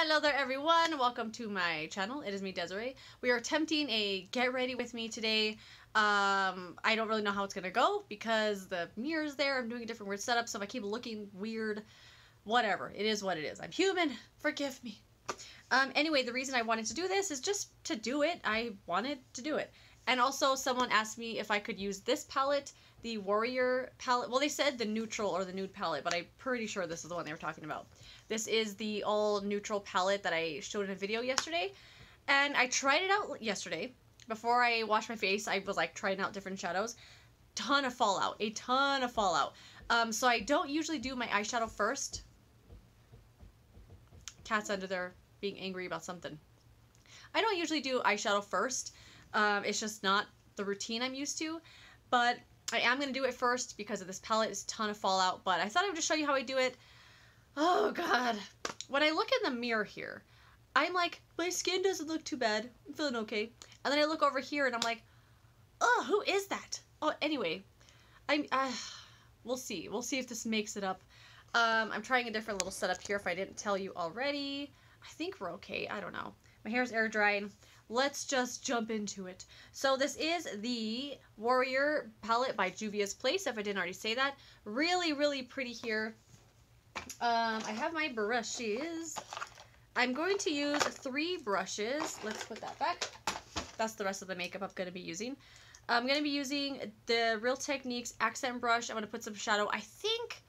Hello there everyone, welcome to my channel. It is me, Desiree. We are attempting a get ready with me today. I don't really know how it's gonna go because the mirror's there. I'm doing a different weird setup, so if I keep looking weird, whatever. It is what it is. I'm human. Forgive me. Anyway, the reason I wanted to do this is just to do it. I wanted to do it. And also someone asked me if I could use this palette, the Warrior palette. Well, they said the neutral or the nude palette, but I'm pretty sure this is the one they were talking about. This is the all neutral palette that I showed in a video yesterday. And I tried it out yesterday. Before I washed my face, I was like trying out different shadows. Ton of fallout. A ton of fallout. So I don't usually do my eyeshadow first. Cat's under there being angry about something. I don't usually do eyeshadow first. It's just not the routine I'm used to. But I am going to do it first because of this palette. It's a ton of fallout. But I thought I would just show you how I do it. Oh god. When I look in the mirror here, I'm like, my skin doesn't look too bad. I'm feeling okay. And then I look over here and I'm like, oh, who is that? Oh, anyway. We'll see. We'll see if this makes it up. I'm trying a different little setup here if I didn't tell you already. I think we're okay. I don't know. My hair's air drying. Let's just jump into it. So this is the Warrior palette by Juvia's Place, if I didn't already say that. Really, really pretty here. I have my brushes. I'm going to use 3 brushes. Let's put that back. That's the rest of the makeup I'm going to be using. I'm going to be using the Real Techniques accent brush. I'm going to put some shadow. I think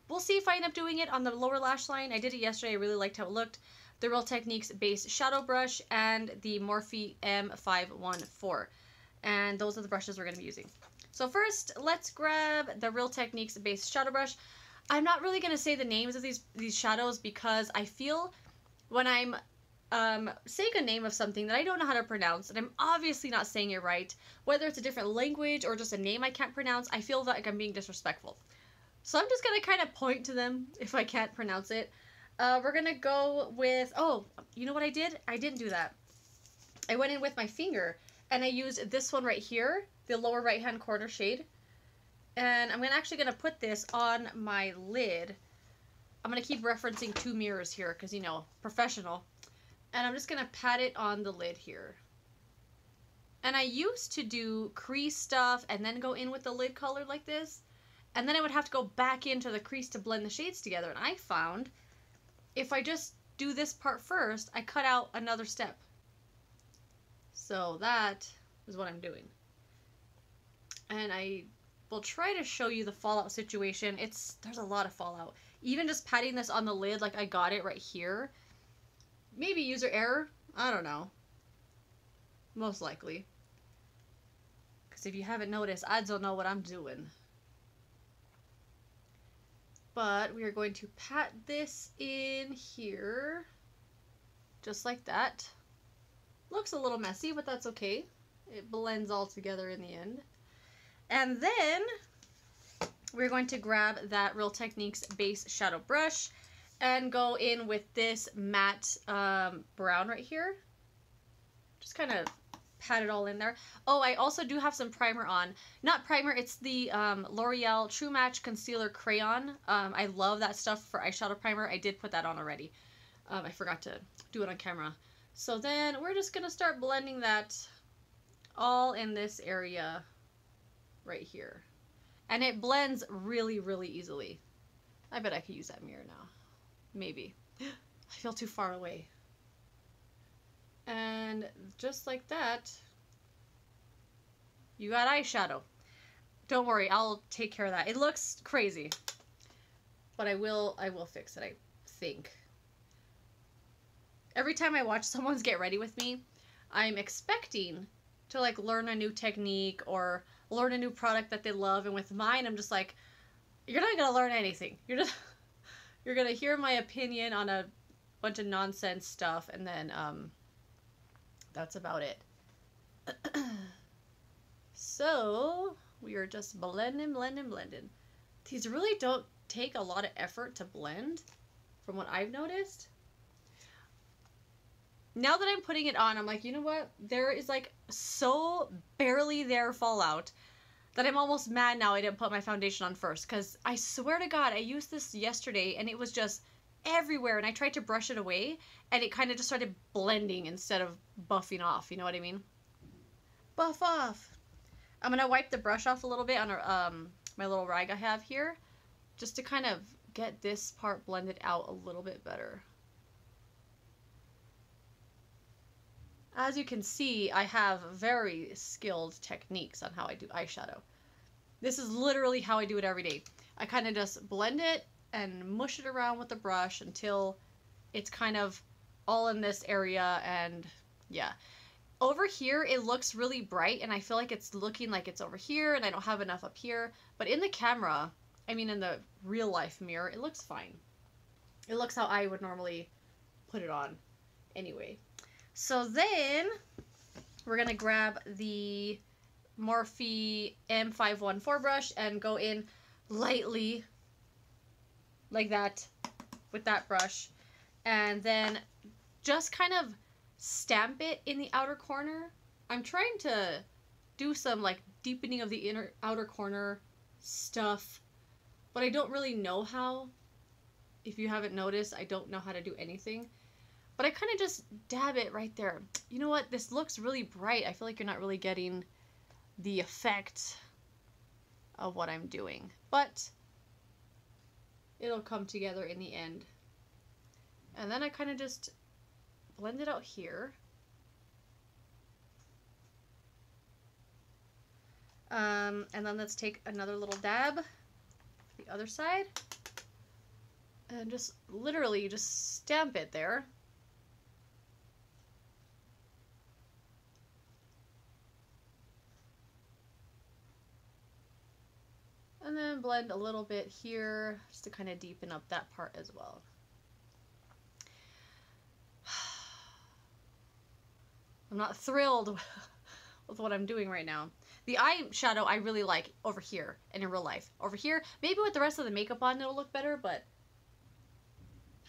we'll see if I end up doing it on the lower lash line. I did it yesterday. I really liked how it looked. The Real Techniques base shadow brush and the Morphe M514. And those are the brushes we're going to be using. So first, let's grab the Real Techniques base shadow brush. I'm not really going to say the names of these shadows because I feel when I'm saying a name of something that I don't know how to pronounce, and I'm obviously not saying it right, whether it's a different language or just a name I can't pronounce, I feel like I'm being disrespectful. So I'm just going to kind of point to them if I can't pronounce it. We're going to go with, oh, you know what I did? I didn't do that. I went in with my finger and I used this one right here, the lower right hand corner shade. And I'm actually going to put this on my lid. I'm going to keep referencing 2 mirrors here because, you know, professional. And I'm just going to pat it on the lid here. And I used to do crease stuff and then go in with the lid color like this. And then I would have to go back into the crease to blend the shades together. And I found if I just do this part first, I cut out another step. So that is what I'm doing. And I will try to show you the fallout situation. There's a lot of fallout. Even just patting this on the lid like I got it right here. Maybe user error. I don't know. Most likely. Because if you haven't noticed, I don't know what I'm doing. But we are going to pat this in here. Just like that. Looks a little messy, but that's okay. It blends all together in the end. And then we're going to grab that Real Techniques base shadow brush and go in with this matte brown right here. Just kind of pat it all in there. Oh, I also do have some primer on. Not primer, it's the L'Oreal True Match Concealer Crayon. I love that stuff for eyeshadow primer. I did put that on already. I forgot to do it on camera. So then we're just going to start blending that all in this area right here. And it blends really, really easily. I bet I could use that mirror now. Maybe. I feel too far away. And just like that, you got eyeshadow. Don't worry, I'll take care of that. It looks crazy, but I will fix it, I think. Every time I watch someone's get ready with me, I'm expecting to like learn a new technique or learn a new product that they love, and with mine I'm just like, you're not gonna learn anything. You're gonna hear my opinion on a bunch of nonsense stuff, and then that's about it. So we are just blending. These really don't take a lot of effort to blend from what I've noticed. Now that I'm putting it on, I'm like, you know what? There is like so barely there fallout that I'm almost mad now I didn't put my foundation on first. Because I swear to God, I used this yesterday and it was just everywhere, and I tried to brush it away, and it kind of just started blending instead of buffing off, you know what I mean? Buff off! I'm gonna wipe the brush off a little bit on my little rag I have here, just to kind of get this part blended out a little bit better. As you can see, I have very skilled techniques on how I do eyeshadow. This is literally how I do it every day. I kind of just blend it and mush it around with the brush until it's kind of all in this area, and yeah. Over here, it looks really bright, and I feel like it's looking like it's over here, and I don't have enough up here. But in the camera, I mean in the real life mirror, it looks fine. It looks how I would normally put it on anyway. So then, we're going to grab the Morphe M514 brush and go in lightly, like that, with that brush. And then just kind of stamp it in the outer corner. I'm trying to do some like deepening of the outer corner stuff, but I don't really know how. If you haven't noticed, I don't know how to do anything. But I kind of just dab it right there. You know what? This looks really bright. I feel like you're not really getting the effect of what I'm doing. But it'll come together in the end. And then I kind of just blend it out here. And then let's take another little dab, the other side, and just literally just stamp it there. And then blend a little bit here just to kind of deepen up that part as well. I'm not thrilled with what I'm doing right now. The eyeshadow I really like over here and in real life. Over here, maybe with the rest of the makeup on it'll look better, but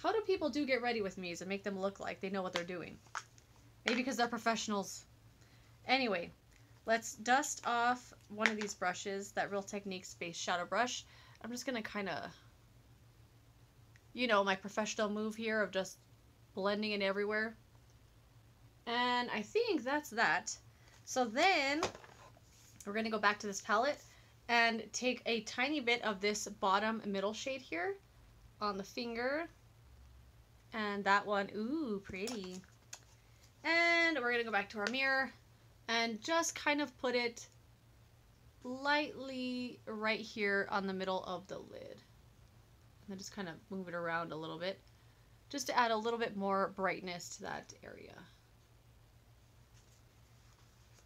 how do people do get ready with me's and make them look like they know what they're doing? Maybe because they're professionals. Anyway, let's dust off one of these brushes, that Real Techniques Base Shadow Brush. I'm just going to kind of, you know, my professional move here of just blending it everywhere. And I think that's that. So then we're going to go back to this palette and take a tiny bit of this bottom middle shade here on the finger. And that one, ooh, pretty. And we're going to go back to our mirror and just kind of put it lightly right here on the middle of the lid. And then just kind of move it around a little bit, just to add a little bit more brightness to that area.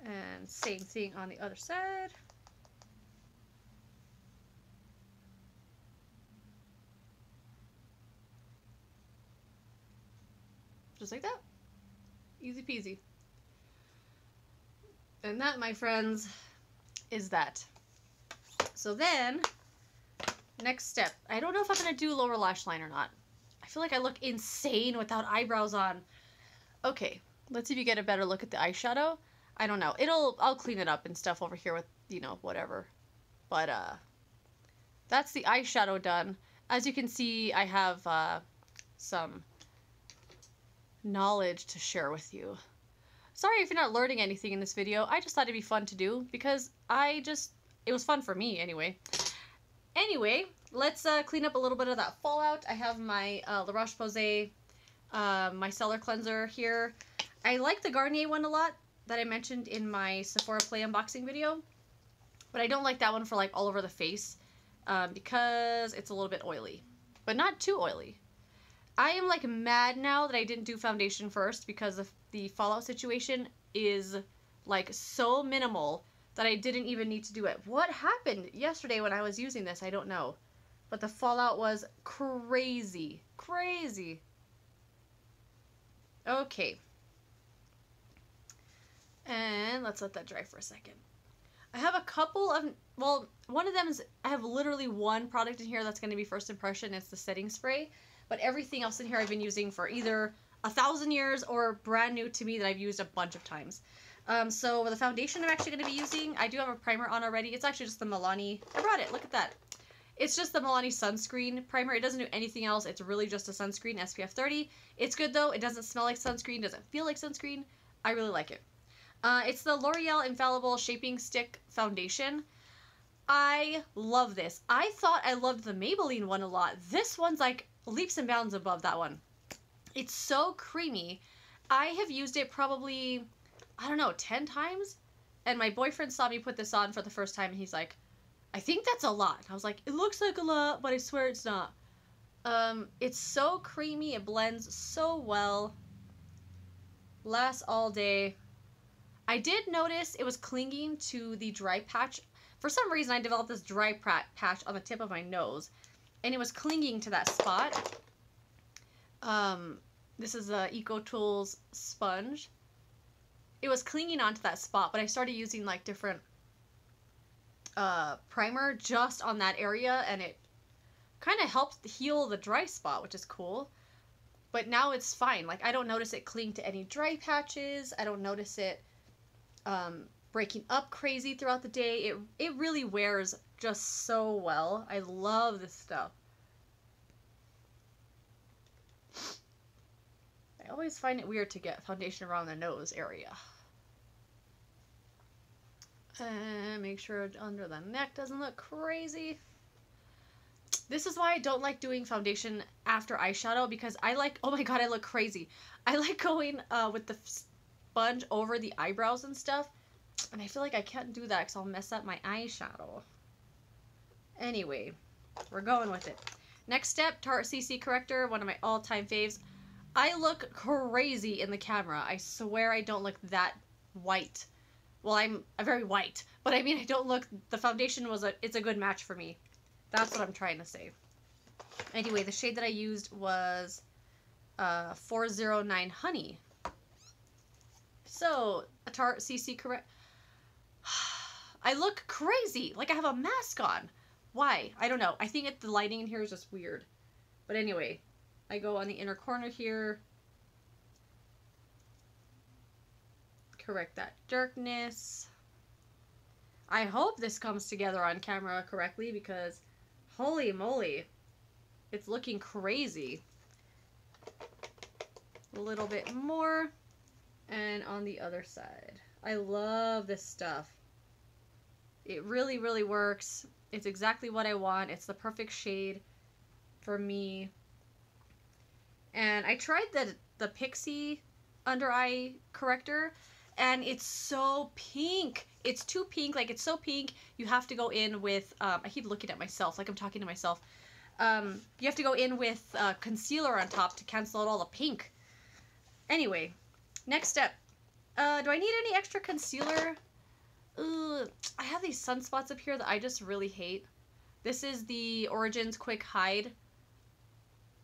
And same thing on the other side. Just like that. Easy peasy. And that, my friends, is that. So then, next step. I don't know if I'm going to do lower lash line or not. I feel like I look insane without eyebrows on. Okay, let's see if you get a better look at the eyeshadow. I don't know. I'll clean it up and stuff over here with, you know, whatever. But, that's the eyeshadow done. As you can see, I have, some knowledge to share with you. Sorry if you're not learning anything in this video. I just thought it'd be fun to do because it was fun for me anyway. Anyway, let's clean up a little bit of that fallout. I have my La Roche-Posay micellar cleanser here. I like the Garnier one a lot that I mentioned in my Sephora Play unboxing video, but I don't like that one for like all over the face because it's a little bit oily, but not too oily. I am like mad now that I didn't do foundation first because the fallout situation is like so minimal that I didn't even need to do it. What happened yesterday when I was using this? I don't know. But the fallout was crazy. Crazy. Okay. And let's let that dry for a second. I have a couple of, well, one of them is, I have literally one product in here that's going to be first impression. It's the setting spray. But everything else in here I've been using for either 1,000 years or brand new to me that I've used a bunch of times. So the foundation I'm actually going to be using, I do have a primer on already. It's actually just the Milani. I brought it. Look at that. It's just the Milani sunscreen primer. It doesn't do anything else. It's really just a sunscreen, SPF 30. It's good though. It doesn't smell like sunscreen, doesn't feel like sunscreen. I really like it. It's the L'Oreal Infallible Shaping Stick Foundation. I love this. I thought I loved the Maybelline one a lot. This one's like leaps and bounds above that one. It's so creamy. I have used it probably, I don't know, 10 times. And my boyfriend saw me put this on for the first time and he's like, I think that's a lot. I was like, it looks like a lot, but I swear it's not. It's so creamy. It blends so well. Lasts all day. I did notice it was clinging to the dry patch. For some reason, I developed this dry patch on the tip of my nose, and it was clinging to that spot. This is a EcoTools sponge. It was clinging onto that spot, but I started using like different primer just on that area, and it kind of helped heal the dry spot, which is cool. But now it's fine. Like, I don't notice it cling to any dry patches. I don't notice it breaking up crazy throughout the day. It really wears just so well. I love this stuff. I always find it weird to get foundation around the nose area. And make sure under the neck doesn't look crazy. This is why I don't like doing foundation after eyeshadow, because I like, oh my god, I look crazy. I like going with the sponge over the eyebrows and stuff, and I feel like I can't do that because I'll mess up my eyeshadow. Anyway, we're going with it. Next step, Tarte CC corrector, one of my all-time faves. I look crazy in the camera. I swear I don't look that white. Well, I'm very white, but I mean, I don't look, the foundation it's a good match for me. That's what I'm trying to say. Anyway, the shade that I used was 409 Honey. So, a Tarte CC correct. I look crazy, like I have a mask on. Why? I don't know. I think the lighting in here is just weird. But anyway, I go on the inner corner here. Correct that darkness. I hope this comes together on camera correctly, because holy moly, it's looking crazy. A little bit more, and on the other side. I love this stuff. It really, really works. It's exactly what I want. It's the perfect shade for me. And I tried the Pixi under eye corrector, and it's so pink. It's too pink. Like, it's so pink. You have to go in with, I keep looking at myself like I'm talking to myself. You have to go in with concealer on top to cancel out all the pink. Anyway, next step. Do I need any extra concealer? I have these sunspots up here that I just really hate. This is the Origins Quick Hide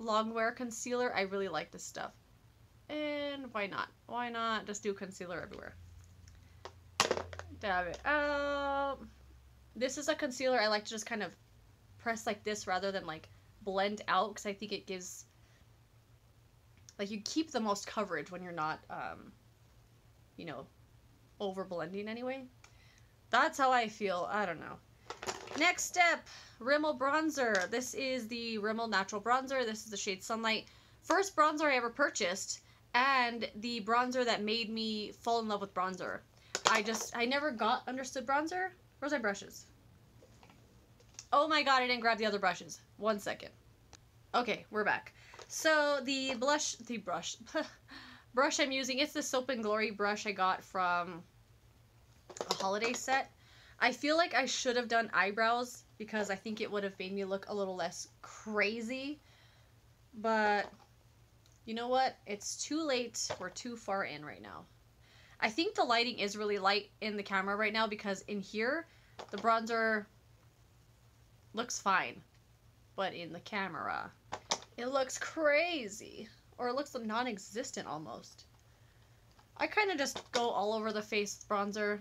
Longwear Concealer. I really like this stuff. And why not? Why not just do concealer everywhere? Dab it out. This is a concealer I like to just kind of press like this rather than like blend out, because I think it gives, like, you keep the most coverage when you're not, you know, over blending anyway. That's how I feel. I don't know. Next step, Rimmel bronzer. This is the Rimmel Natural Bronzer. This is the shade Sunlight. First bronzer I ever purchased, and the bronzer that made me fall in love with bronzer. I never understood bronzer. Where's my brushes? Oh my god, I didn't grab the other brushes. 1 second. Okay, we're back. So the brush I'm using, it's the Soap and Glory brush I got from a holiday set. I feel like I should have done eyebrows, because I think it would have made me look a little less crazy. But you know what? It's too late. We're too far in right now. I think the lighting is really light in the camera right now, because in here, the bronzer looks fine. But in the camera, it looks crazy. Or it looks non-existent almost. I kind of just go all over the face with bronzer.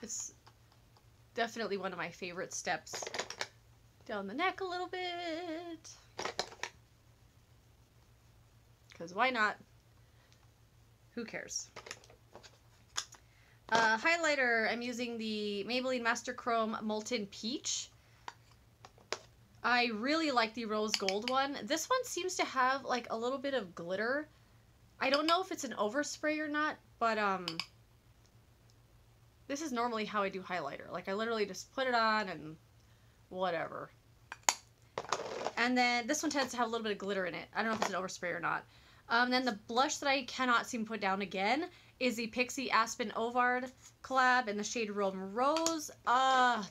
It's definitely one of my favorite steps. Down the neck a little bit. Because why not? Who cares? Highlighter, I'm using the Maybelline Master Chrome Molton Peach. I really like the rose gold one. This one seems to have like a little bit of glitter. I don't know if it's an overspray or not, but this is normally how I do highlighter. Like I literally just put it on and whatever. And then this one tends to have a little bit of glitter in it. I don't know if it's an overspray or not. Then the blush that I cannot seem to put down again is the Pixi Aspen Ovard collab in the shade Rome Rose.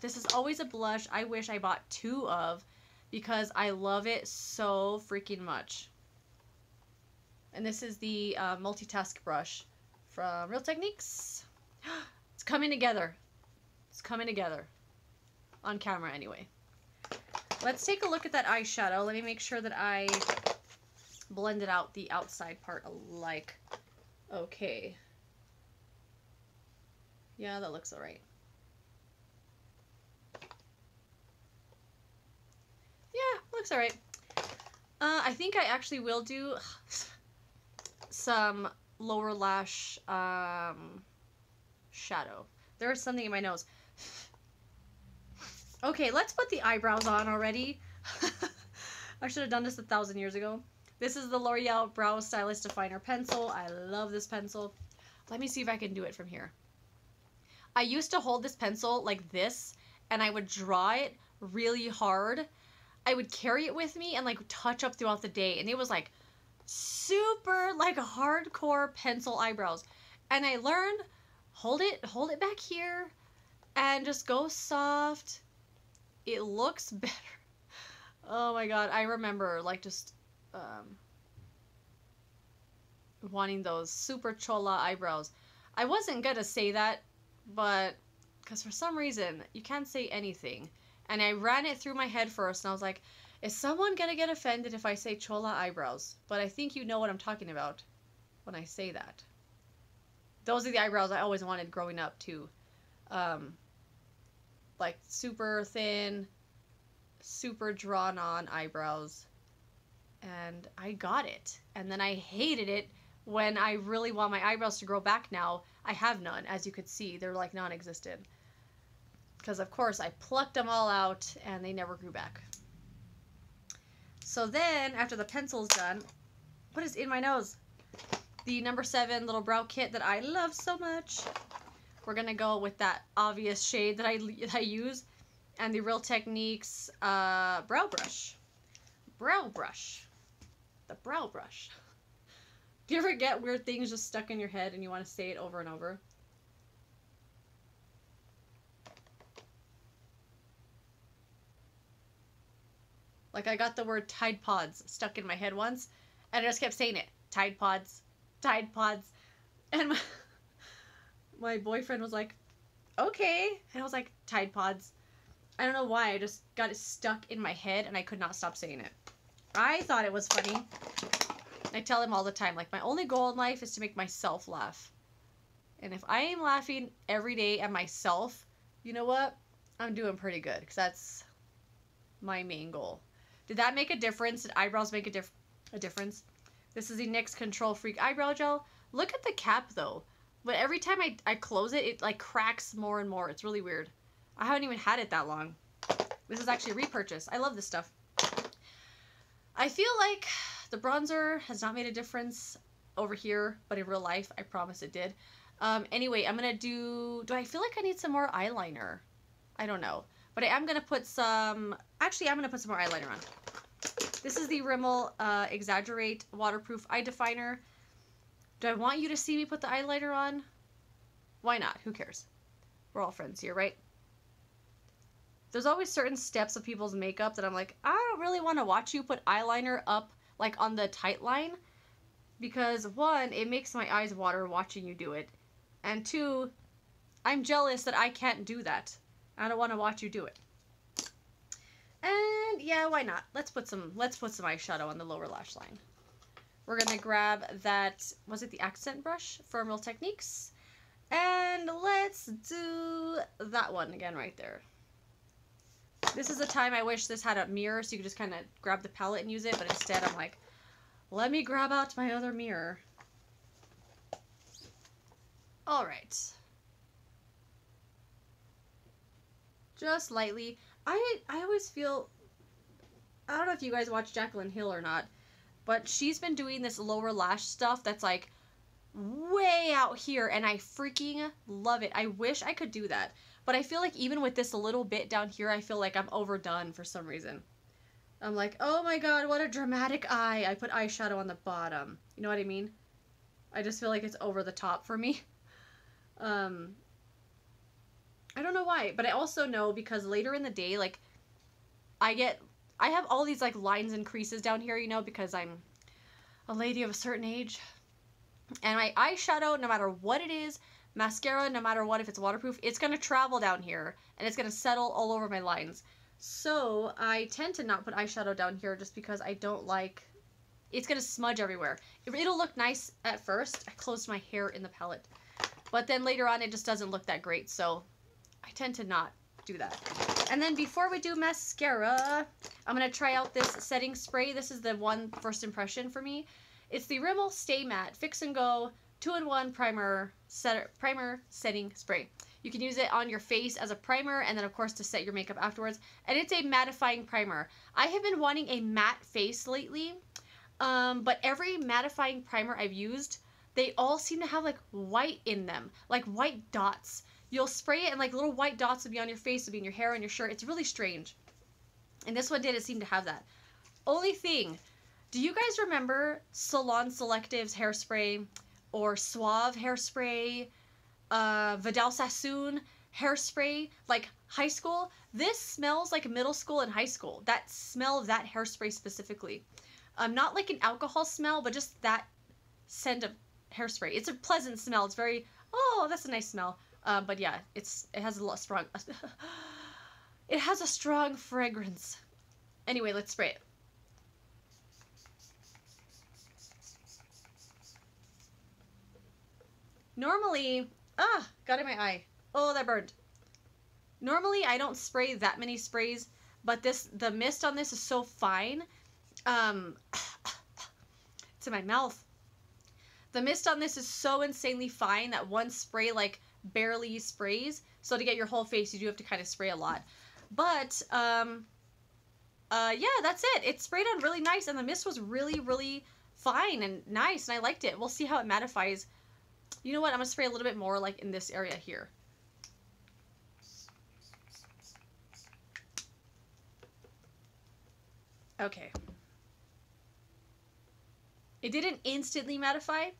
This is always a blush I wish I bought 2 of because I love it so freaking much. And this is the multitask brush from Real Techniques. It's coming together. It's coming together. On camera anyway. Let's take a look at that eyeshadow. Let me make sure that I blended out the outside part alike. Okay. Yeah, that looks alright. Yeah, looks alright. I think I actually will do some lower lash shadow. There is something in my nose. Okay, let's put the eyebrows on already. I should have done this 1,000 years ago. This is the L'Oreal Brow Stylist Definer Pencil. I love this pencil. Let me see if I can do it from here. I used to hold this pencil like this, and I would draw it really hard. I would carry it with me and like touch up throughout the day, and it was like super like hardcore pencil eyebrows. And I learned, hold it back here, and just go soft. It looks better. Oh my god, I remember like just wanting those super chola eyebrows. I wasn't gonna say that, but because for some reason you can't say anything, and I ran it through my head first, and I was like, is someone gonna get offended if I say chola eyebrows? But I think you know what I'm talking about when I say that. Those are the eyebrows I always wanted growing up too. Like super thin, super drawn on eyebrows, and I got it. And then I hated it when I really want my eyebrows to grow back now. I have none, as you could see. They're like non-existent. Because of course I plucked them all out and they never grew back. So then, after the pencil's done, what is in my nose? The number 7 little brow kit that I love so much. We're going to go with that obvious shade that I use. And the Real Techniques brow brush. Brow brush. The brow brush. Do you ever get weird things just stuck in your head and you want to say it over and over? Like I got the word Tide Pods stuck in my head once, and I just kept saying it. Tide Pods. Tide Pods. And my boyfriend was like, okay. And I was like, Tide Pods. I don't know why. I just got it stuck in my head and I could not stop saying it. I thought it was funny. I tell him all the time, like, my only goal in life is to make myself laugh. And if I am laughing every day at myself, you know what? I'm doing pretty good, because that's my main goal. Did that make a difference? Did eyebrows make a difference? This is the NYX Control Freak Eyebrow Gel. Look at the cap, though. But every time I close it, it, like, cracks more and more. It's really weird. I haven't even had it that long. This is actually a repurchase. I love this stuff. I feel like the bronzer has not made a difference over here, but in real life, I promise it did. Anyway, I'm going to do I feel like I need some more eyeliner? I don't know. But I am going to put some, actually, I'm going to put some more eyeliner on. This is the Rimmel Exaggerate Waterproof Eye Definer. Do I want you to see me put the eyeliner on? Why not? Who cares? We're all friends here, right? There's always certain steps of people's makeup that I'm like, I don't really want to watch you put eyeliner up, like, on the tight line. Because, 1, it makes my eyes water watching you do it. And 2, I'm jealous that I can't do that. I don't want to watch you do it. And, yeah, why not? Let's put some eyeshadow on the lower lash line. We're going to grab that, was it the accent brush from Real Techniques? And let's do that one again right there. This is the time I wish this had a mirror so you could just kind of grab the palette and use it, but instead I'm like, let me grab out my other mirror. Alright. Just lightly. I always feel I don't know if you guys watch Jaclyn Hill or not, but she's been doing this lower lash stuff that's like way out here, and I freaking love it. I wish I could do that, but I feel like even with this little bit down here, I feel like I'm overdone for some reason. I'm like, oh my god, what a dramatic eye. I put eyeshadow on the bottom. You know what I mean? I just feel like it's over the top for me. I don't know why, but I also know because later in the day, like, I have all these, like, lines and creases down here, you know, because I'm a lady of a certain age. And my eyeshadow, no matter what it is, mascara, no matter what, if it's waterproof, it's going to travel down here, and it's going to settle all over my lines. So I tend to not put eyeshadow down here just because I don't like... It's going to smudge everywhere. It'll look nice at first. I closed my hair in the palette. But then later on, it just doesn't look that great, so I tend to not do that. And then before we do mascara, I'm going to try out this setting spray. This is the one first impression for me. It's the Rimmel Stay Matte Fix and Go 2-in-1 primer setting spray. You can use it on your face as a primer and then of course to set your makeup afterwards. And it's a mattifying primer. I have been wanting a matte face lately, but every mattifying primer I've used, they all seem to have like white in them, like white dots. You'll spray it and like little white dots will be on your face, will be in your hair, on your shirt. It's really strange. And this one didn't seem to have that. Only thing, do you guys remember Salon Selective's hairspray or Suave hairspray, Vidal Sassoon hairspray, like high school? This smells like middle school and high school. That smell of that hairspray specifically. Not like an alcohol smell, but just that scent of hairspray. It's a pleasant smell. It's very, oh, that's a nice smell. But yeah, it has a lot strong, it has a strong fragrance. Anyway, let's spray it. Normally, got in my eye. Oh, that burned. Normally, I don't spray that many sprays, but the mist on this is so fine. It's in my mouth. The mist on this is so insanely fine that one spray, like, barely sprays. So to get your whole face, you do have to kind of spray a lot. But, yeah, that's it. It sprayed on really nice, and the mist was really, really fine and nice, and I liked it. We'll see how it mattifies. You know what? I'm going to spray a little bit more, like, in this area here. Okay. It didn't instantly mattify,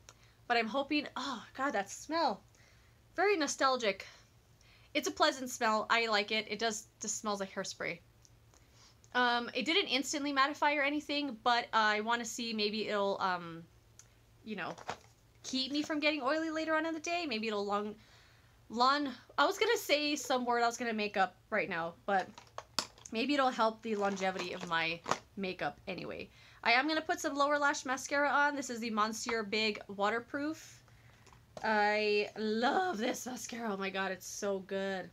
but I'm hoping... Oh, God, that smell. Very nostalgic. It's a pleasant smell. I like it. It just smells like hairspray. It didn't instantly mattify or anything, but I want to see maybe it'll, you know, keep me from getting oily later on in the day. Maybe it'll I was going to say some word I was going to make up right now, but maybe it'll help the longevity of my makeup anyway. I am going to put some lower lash mascara on. This is the Monsieur Big Waterproof. I love this mascara. Oh my god, it's so good.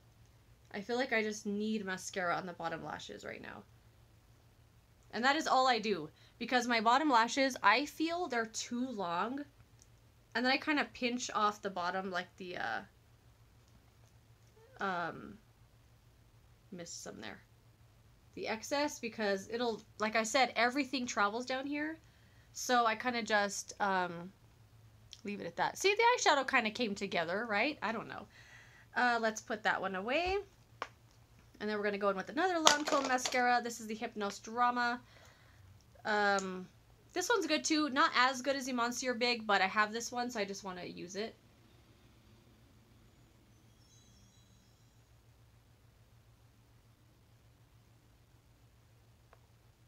I feel like I just need mascara on the bottom lashes right now. And that is all I do. Because my bottom lashes, I feel they're too long. And then I kind of pinch off the bottom like the, missed some there. The excess, because it'll, like I said, everything travels down here. So I kind of just, leave it at that. See, the eyeshadow kind of came together, right? I don't know. Let's put that one away. And then we're going to go in with another Lancome mascara. This is the Hypnose Drama. This one's good too. Not as good as the Monsieur Big, but I have this one, so I just want to use it.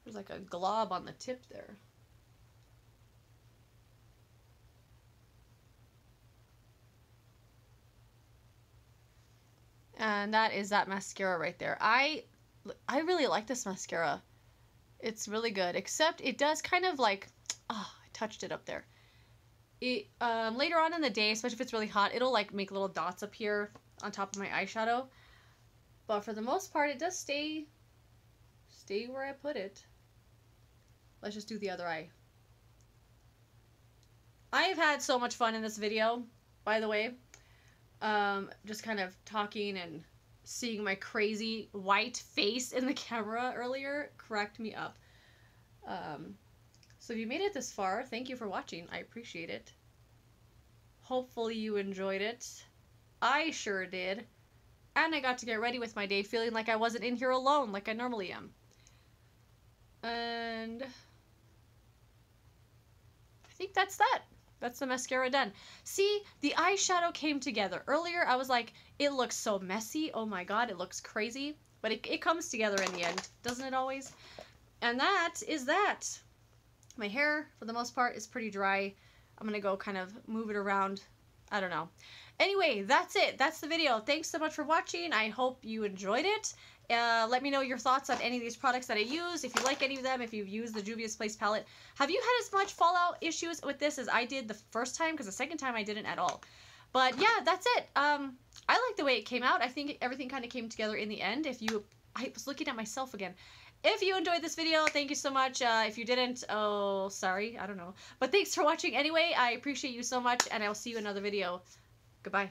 There's like a glob on the tip there. And that is that mascara right there. I really like this mascara. It's really good, except it does kind of like, oh, I touched it up there. It later on in the day, especially if it's really hot, it'll like make little dots up here on top of my eyeshadow. But for the most part, it does stay where I put it. Let's just do the other eye. I have had so much fun in this video, by the way. Just kind of talking and seeing my crazy white face in the camera earlier cracked me up. So if you made it this far, thank you for watching. I appreciate it. Hopefully you enjoyed it. I sure did. And I got to get ready with my day feeling like I wasn't in here alone like I normally am. And I think that's that. That's the mascara done. See, the eyeshadow came together. Earlier I was like, it looks so messy. Oh my god, it looks crazy. But it comes together in the end, doesn't it always? And that is that. My hair, for the most part, is pretty dry. I'm gonna go kind of move it around. I don't know. Anyway, that's it. That's the video. Thanks so much for watching. I hope you enjoyed it. Let me know your thoughts on any of these products that I use. If you like any of them, if you've used the Juvia's Place palette. Have you had as much fallout issues with this as I did the first time? Because the second time I didn't at all. But yeah, that's it. I like the way it came out. I think everything kind of came together in the end. I was looking at myself again. If you enjoyed this video, thank you so much. If you didn't, oh, sorry. I don't know. But thanks for watching anyway. I appreciate you so much, and I will see you in another video. Goodbye.